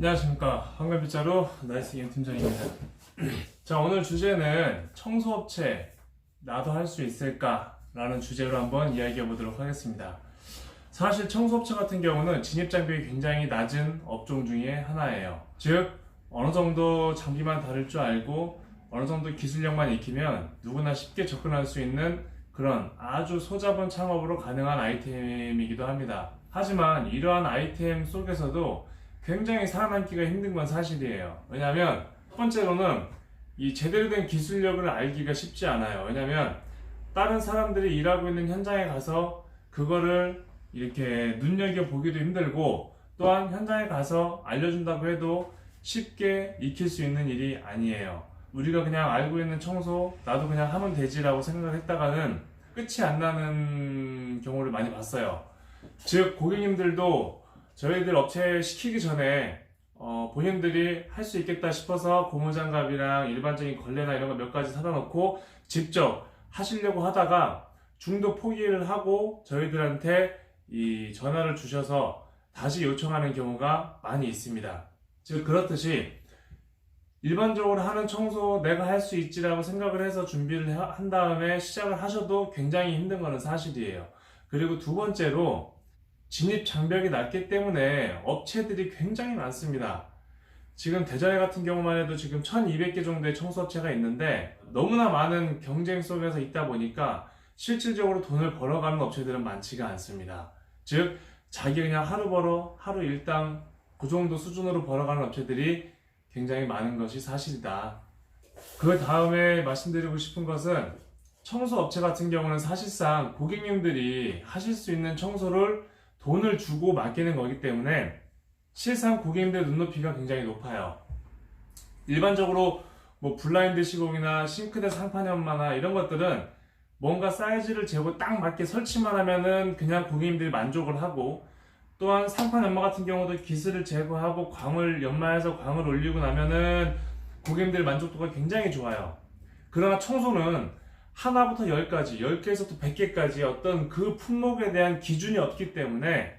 안녕하십니까. 황금빗자루 나이스 게임 팀장입니다. 자, 오늘 주제는 청소업체 나도 할 수 있을까? 라는 주제로 한번 이야기해 보도록 하겠습니다. 사실 청소업체 같은 경우는 진입장벽이 굉장히 낮은 업종 중에 하나예요. 즉, 어느 정도 장비만 다룰 줄 알고 어느 정도 기술력만 익히면 누구나 쉽게 접근할 수 있는 그런 아주 소잡은 창업으로 가능한 아이템이기도 합니다. 하지만 이러한 아이템 속에서도 굉장히 살아남기가 힘든 건 사실이에요. 왜냐하면 첫 번째로는 이 제대로 된 기술력을 알기가 쉽지 않아요. 왜냐하면 다른 사람들이 일하고 있는 현장에 가서 그거를 이렇게 눈여겨보기도 힘들고, 또한 현장에 가서 알려준다고 해도 쉽게 익힐 수 있는 일이 아니에요. 우리가 그냥 알고 있는 청소 나도 그냥 하면 되지라고 생각을 했다가는 끝이 안 나는 경우를 많이 봤어요. 즉, 고객님들도 저희들 업체 시키기 전에 본인들이 할 수 있겠다 싶어서 고무장갑이랑 일반적인 걸레나 이런 거 몇 가지 사다 놓고 직접 하시려고 하다가 중도 포기를 하고 저희들한테 이 전화를 주셔서 다시 요청하는 경우가 많이 있습니다. 즉, 그렇듯이 일반적으로 하는 청소 내가 할 수 있지라고 생각을 해서 준비를 한 다음에 시작을 하셔도 굉장히 힘든 것은 사실이에요. 그리고 두 번째로 진입 장벽이 낮기 때문에 업체들이 굉장히 많습니다. 지금 대전에 같은 경우만 해도 지금 1200개 정도의 청소업체가 있는데 너무나 많은 경쟁 속에서 있다 보니까 실질적으로 돈을 벌어가는 업체들은 많지가 않습니다. 즉, 자기 그냥 하루 벌어 하루 일당 그 정도 수준으로 벌어가는 업체들이 굉장히 많은 것이 사실이다. 그 다음에 말씀드리고 싶은 것은 청소업체 같은 경우는 사실상 고객님들이 하실 수 있는 청소를 돈을 주고 맡기는 거기 때문에 실상 고객님들의 눈높이가 굉장히 높아요. 일반적으로 뭐 블라인드 시공이나 싱크대 상판 연마나 이런 것들은 뭔가 사이즈를 재고 딱 맞게 설치만 하면은 그냥 고객님들이 만족을 하고, 또한 상판 연마 같은 경우도 기스를 제거하고 광을 연마해서 광을 올리고 나면은 고객님들 만족도가 굉장히 좋아요. 그러나 청소는 하나부터 10까지, 10개에서부터 100개까지 어떤 그 품목에 대한 기준이 없기 때문에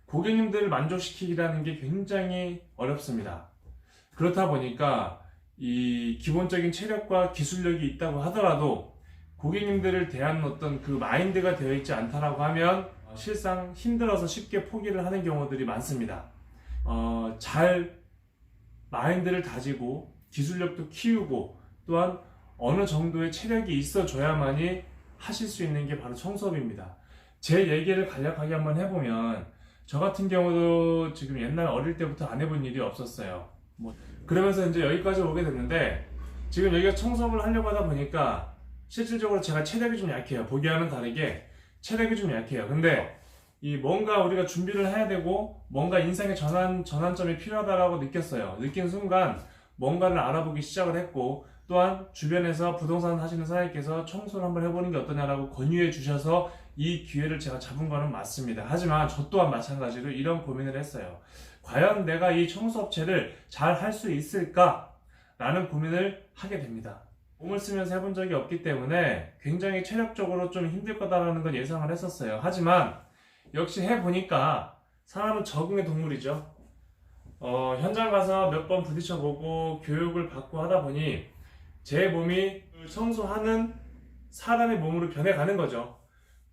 고객님들을 만족시키기라는 게 굉장히 어렵습니다. 그렇다 보니까 이 기본적인 체력과 기술력이 있다고 하더라도 고객님들을 대한 어떤 그 마인드가 되어 있지 않다라고 하면 실상 힘들어서 쉽게 포기를 하는 경우들이 많습니다. 잘 마인드를 다지고 기술력도 키우고 또한 어느 정도의 체력이 있어줘야만이 하실 수 있는 게 바로 청소업입니다. 제 얘기를 간략하게 한번 해보면, 저 같은 경우도 지금 옛날 어릴 때부터 안 해본 일이 없었어요. 그러면서 이제 여기까지 오게 됐는데, 지금 여기가 청소업을 하려고 하다 보니까 실질적으로 제가 체력이 좀 약해요. 보기와는 다르게 체력이 좀 약해요. 근데 이 뭔가 우리가 준비를 해야 되고 뭔가 인생의 전환점이 필요하다라고 느꼈어요. 느낀 순간 뭔가를 알아보기 시작을 했고, 또한 주변에서 부동산 하시는 사장님께서 청소를 한번 해보는 게 어떠냐라고 권유해 주셔서 이 기회를 제가 잡은 거는 맞습니다. 하지만 저 또한 마찬가지로 이런 고민을 했어요. 과연 내가 이 청소업체를 잘 할 수 있을까? 라는 고민을 하게 됩니다. 몸을 쓰면서 해본 적이 없기 때문에 굉장히 체력적으로 좀 힘들 거다라는 건 예상을 했었어요. 하지만 역시 해보니까 사람은 적응의 동물이죠. 현장 가서 몇 번 부딪혀보고 교육을 받고 하다 보니 제 몸이 청소하는 사람의 몸으로 변해가는 거죠.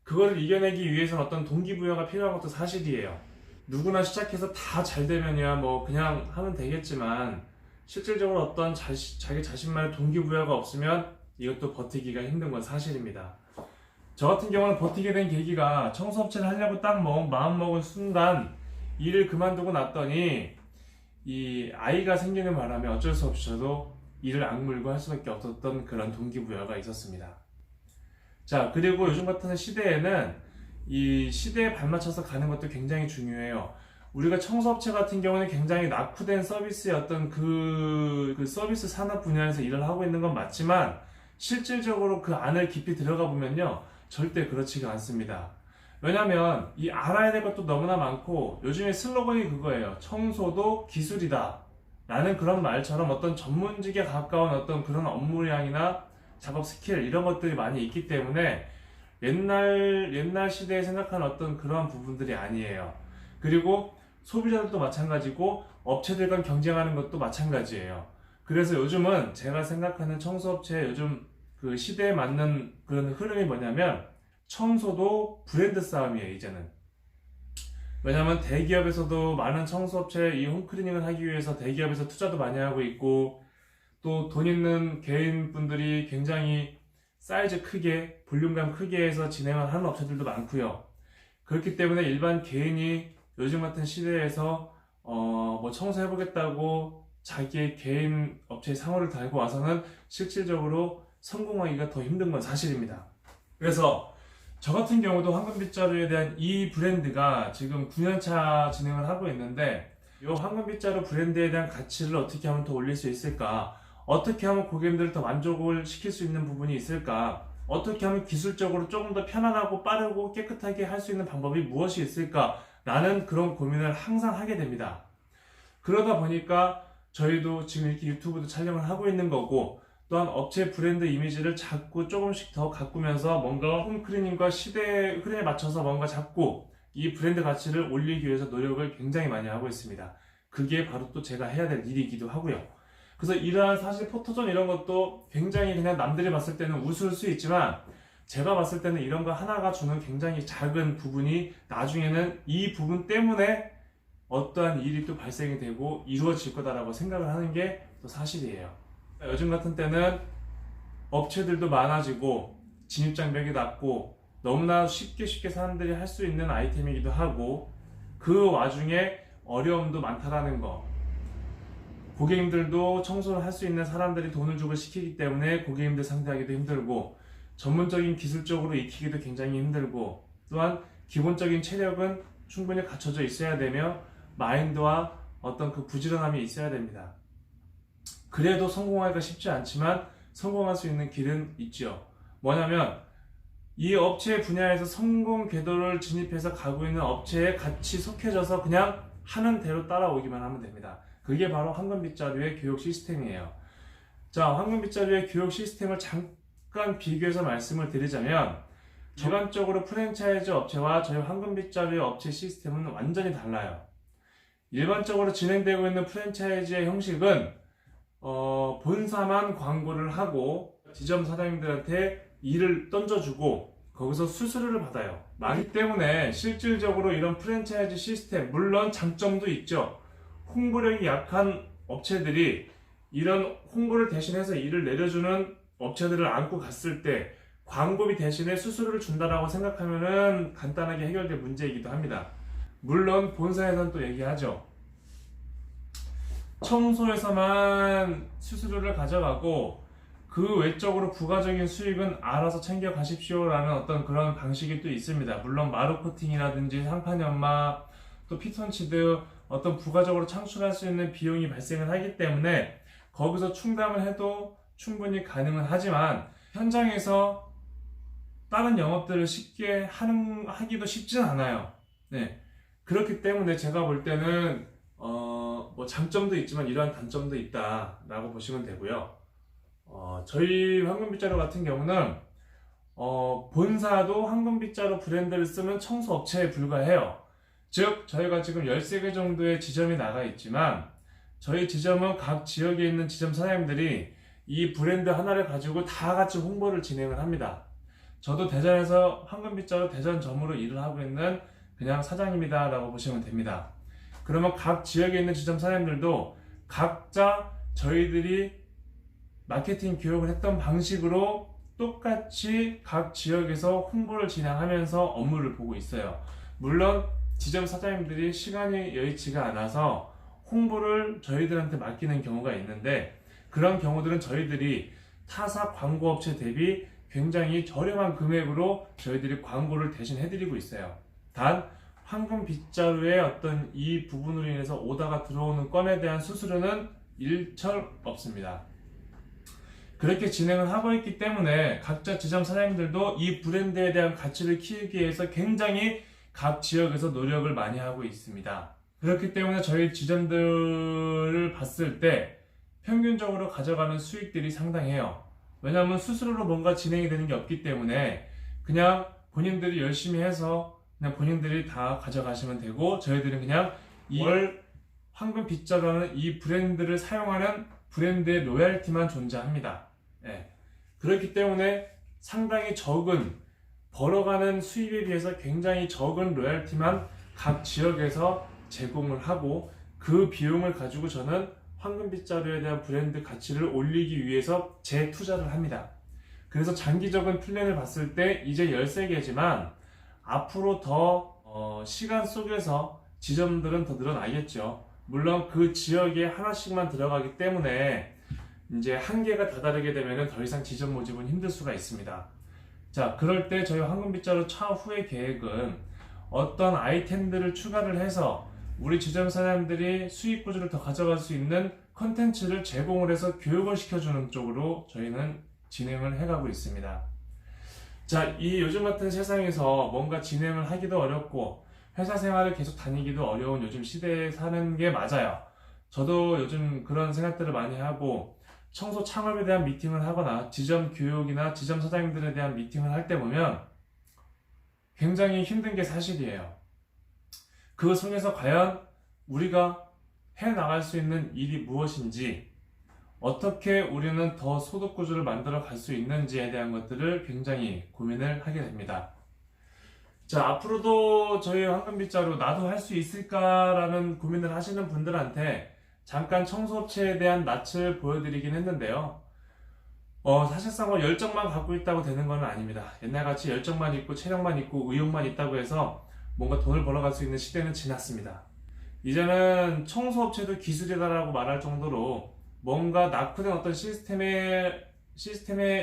그거를 이겨내기 위해서는 어떤 동기부여가 필요한 것도 사실이에요. 누구나 시작해서 다 잘 되면야 뭐 그냥 하면 되겠지만 실질적으로 어떤 자기 자신만의 동기부여가 없으면 이것도 버티기가 힘든 건 사실입니다. 저 같은 경우는 버티게 된 계기가 청소업체를 하려고 딱 마음먹은 순간 일을 그만두고 났더니 이 아이가 생기는 바람에 어쩔 수 없이 저도 일을 악물고 할 수밖에 없었던 그런 동기부여가 있었습니다. 자, 그리고 요즘 같은 시대에는 이 시대에 발맞춰서 가는 것도 굉장히 중요해요. 우리가 청소업체 같은 경우는 굉장히 낙후된 서비스의 어떤 그 서비스 산업 분야에서 일을 하고 있는 건 맞지만 실질적으로 그 안을 깊이 들어가 보면요, 절대 그렇지가 않습니다. 왜냐면 이 알아야 될 것도 너무나 많고, 요즘에 슬로건이 그거예요. 청소도 기술이다 라는 그런 말처럼 어떤 전문직에 가까운 어떤 그런 업무량이나 작업 스킬 이런 것들이 많이 있기 때문에 옛날 시대에 생각한 어떤 그런 부분들이 아니에요. 그리고 소비자들도 마찬가지고 업체들과 경쟁하는 것도 마찬가지예요. 그래서 요즘은 제가 생각하는 청소업체의 요즘 그 시대에 맞는 그런 흐름이 뭐냐면 청소도 브랜드 싸움이에요, 이제는. 왜냐면 대기업에서도 많은 청소업체 이 홈클리닝을 하기 위해서 대기업에서 투자도 많이 하고 있고, 또 돈 있는 개인분들이 굉장히 사이즈 크게, 볼륨감 크게 해서 진행을 하는 업체들도 많고요. 그렇기 때문에 일반 개인이 요즘 같은 시대에서 뭐 청소해보겠다고 자기의 개인 업체의 상호를 달고 와서는 실질적으로 성공하기가 더 힘든 건 사실입니다. 그래서 저 같은 경우도 황금빗자루에 대한 이 브랜드가 지금 9년차 진행을 하고 있는데, 이 황금빗자루 브랜드에 대한 가치를 어떻게 하면 더 올릴 수 있을까? 어떻게 하면 고객님들을 더 만족을 시킬 수 있는 부분이 있을까? 어떻게 하면 기술적으로 조금 더 편안하고 빠르고 깨끗하게 할 수 있는 방법이 무엇이 있을까? 라는 그런 고민을 항상 하게 됩니다. 그러다 보니까 저희도 지금 이렇게 유튜브도 촬영을 하고 있는 거고, 또한 업체 브랜드 이미지를 자꾸 조금씩 더 가꾸면서 뭔가 홈클리닝과 시대 흐름에 맞춰서 뭔가 자꾸 이 브랜드 가치를 올리기 위해서 노력을 굉장히 많이 하고 있습니다. 그게 바로 또 제가 해야 될 일이기도 하고요. 그래서 이러한 사실 포토존 이런 것도 굉장히 그냥 남들이 봤을 때는 우스울 수 있지만, 제가 봤을 때는 이런 거 하나가 주는 굉장히 작은 부분이 나중에는 이 부분 때문에 어떠한 일이 또 발생이 되고 이루어질 거다라고 생각을 하는 게 또 사실이에요. 요즘 같은 때는 업체들도 많아지고 진입장벽이 낮고 너무나 쉽게 사람들이 할 수 있는 아이템이기도 하고, 그 와중에 어려움도 많다라는 거. 고객님들도 청소를 할 수 있는 사람들이 돈을 주고 시키기 때문에 고객님들 상대하기도 힘들고, 전문적인 기술적으로 익히기도 굉장히 힘들고, 또한 기본적인 체력은 충분히 갖춰져 있어야 되며 마인드와 어떤 그 부지런함이 있어야 됩니다. 그래도 성공하기가 쉽지 않지만 성공할 수 있는 길은 있죠. 뭐냐면 이 업체 분야에서 성공 궤도를 진입해서 가고 있는 업체에 같이 속해져서 그냥 하는 대로 따라오기만 하면 됩니다. 그게 바로 황금빗자루의 교육 시스템이에요. 자, 황금빗자루의 교육 시스템을 잠깐 비교해서 말씀을 드리자면, 전반적으로 프랜차이즈 업체와 저희 황금빗자루의 업체 시스템은 완전히 달라요. 일반적으로 진행되고 있는 프랜차이즈의 형식은 본사만 광고를 하고 지점 사장님들한테 일을 던져주고 거기서 수수료를 받아요. 많기 때문에 실질적으로 이런 프랜차이즈 시스템, 물론 장점도 있죠. 홍보력이 약한 업체들이 이런 홍보를 대신해서 일을 내려주는 업체들을 안고 갔을 때 광고비 대신에 수수료를 준다라고 생각하면은 간단하게 해결될 문제이기도 합니다. 물론 본사에서는 또 얘기하죠. 청소에서만 수수료를 가져가고 그 외적으로 부가적인 수익은 알아서 챙겨 가십시오 라는 어떤 그런 방식이 또 있습니다. 물론 마루 코팅이라든지 상판 연마, 또 피톤치드 어떤 부가적으로 창출할 수 있는 비용이 발생을 하기 때문에 거기서 충당을 해도 충분히 가능은 하지만, 현장에서 다른 영업들을 쉽게 하기도 쉽진 않아요. 네. 그렇기 때문에 제가 볼 때는 뭐 장점도 있지만 이러한 단점도 있다라고 보시면 되고요. 저희 황금빗자루 같은 경우는 본사도 황금빗자루 브랜드를 쓰는 청소업체에 불과해요. 즉 저희가 지금 13개 정도의 지점이 나가 있지만, 저희 지점은 각 지역에 있는 지점 사장님들이 이 브랜드 하나를 가지고 다 같이 홍보를 진행을 합니다. 저도 대전에서 황금빗자루 대전점으로 일을 하고 있는 그냥 사장님이다 라고 보시면 됩니다. 그러면 각 지역에 있는 지점 사장님들도 각자 저희들이 마케팅 교육을 했던 방식으로 똑같이 각 지역에서 홍보를 진행하면서 업무를 보고 있어요. 물론 지점 사장님들이 시간이 여의치가 않아서 홍보를 저희들한테 맡기는 경우가 있는데, 그런 경우들은 저희들이 타사 광고업체 대비 굉장히 저렴한 금액으로 저희들이 광고를 대신 해드리고 있어요. 단 황금빗자루의 어떤 이 부분으로 인해서 오다가 들어오는 건에 대한 수수료는 일철 없습니다. 그렇게 진행을 하고 있기 때문에 각자 지점 사장님들도 이 브랜드에 대한 가치를 키우기 위해서 굉장히 각 지역에서 노력을 많이 하고 있습니다. 그렇기 때문에 저희 지점들을 봤을 때 평균적으로 가져가는 수익들이 상당해요. 왜냐하면 수수료로 뭔가 진행이 되는 게 없기 때문에 그냥 본인들이 열심히 해서 그냥 본인들이 다 가져가시면 되고, 저희들은 그냥 월 황금 빗자루라는 이 브랜드를 사용하는 브랜드의 로얄티만 존재합니다. 예. 그렇기 때문에 상당히 적은, 벌어가는 수입에 비해서 굉장히 적은 로얄티만 각 지역에서 제공을 하고, 그 비용을 가지고 저는 황금 빗자루에 대한 브랜드 가치를 올리기 위해서 재투자를 합니다. 그래서 장기적인 플랜을 봤을 때 이제 13개지만 앞으로 더 시간 속에서 지점들은 더 늘어나겠죠. 물론 그 지역에 하나씩만 들어가기 때문에 이제 한계가 다다르게 되면 더 이상 지점 모집은 힘들 수가 있습니다. 자, 그럴 때 저희 황금빗자루 차후의 계획은 어떤 아이템들을 추가를 해서 우리 지점 사장님들이 수익 구조를 더 가져갈 수 있는 컨텐츠를 제공을 해서 교육을 시켜주는 쪽으로 저희는 진행을 해가고 있습니다. 자, 이 요즘 같은 세상에서 뭔가 진행을 하기도 어렵고 회사 생활을 계속 다니기도 어려운 요즘 시대에 사는 게 맞아요. 저도 요즘 그런 생각들을 많이 하고 청소 창업에 대한 미팅을 하거나 지점 교육이나 지점 사장님들에 대한 미팅을 할 때 보면 굉장히 힘든 게 사실이에요. 그 속에서 과연 우리가 해나갈 수 있는 일이 무엇인지, 어떻게 우리는 더 소득 구조를 만들어 갈 수 있는지에 대한 것들을 굉장히 고민을 하게 됩니다. 자, 앞으로도 저희 황금빗자루 나도 할 수 있을까라는 고민을 하시는 분들한테 잠깐 청소업체에 대한 낯을 보여드리긴 했는데요. 사실상 열정만 갖고 있다고 되는 건 아닙니다. 옛날같이 열정만 있고 체력만 있고 의욕만 있다고 해서 뭔가 돈을 벌어갈 수 있는 시대는 지났습니다. 이제는 청소업체도 기술이다라고 말할 정도로 뭔가 낙후된 어떤 시스템의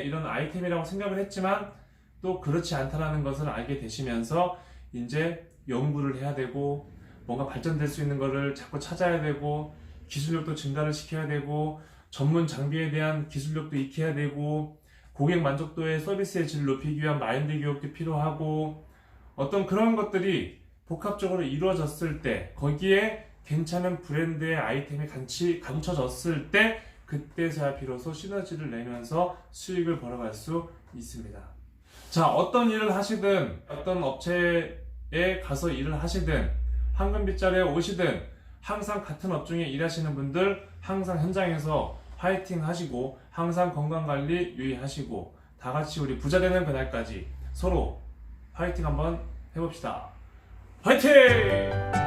이런 아이템이라고 생각을 했지만 또 그렇지 않다라는 것을 알게 되시면서 이제 연구를 해야 되고 뭔가 발전될 수 있는 것을 자꾸 찾아야 되고 기술력도 증가를 시켜야 되고 전문 장비에 대한 기술력도 익혀야 되고 고객 만족도의 서비스의 질을 높이기 위한 마인드 교육도 필요하고, 어떤 그런 것들이 복합적으로 이루어졌을 때 거기에 괜찮은 브랜드의 아이템이 같이 감춰졌을 때 그때서야 비로소 시너지를 내면서 수익을 벌어갈 수 있습니다. 자, 어떤 일을 하시든 어떤 업체에 가서 일을 하시든 황금빗자루에 오시든 항상 같은 업종에 일하시는 분들 항상 현장에서 파이팅 하시고 항상 건강관리 유의하시고 다 같이 우리 부자 되는 그날까지 서로 파이팅 한번 해봅시다. 파이팅!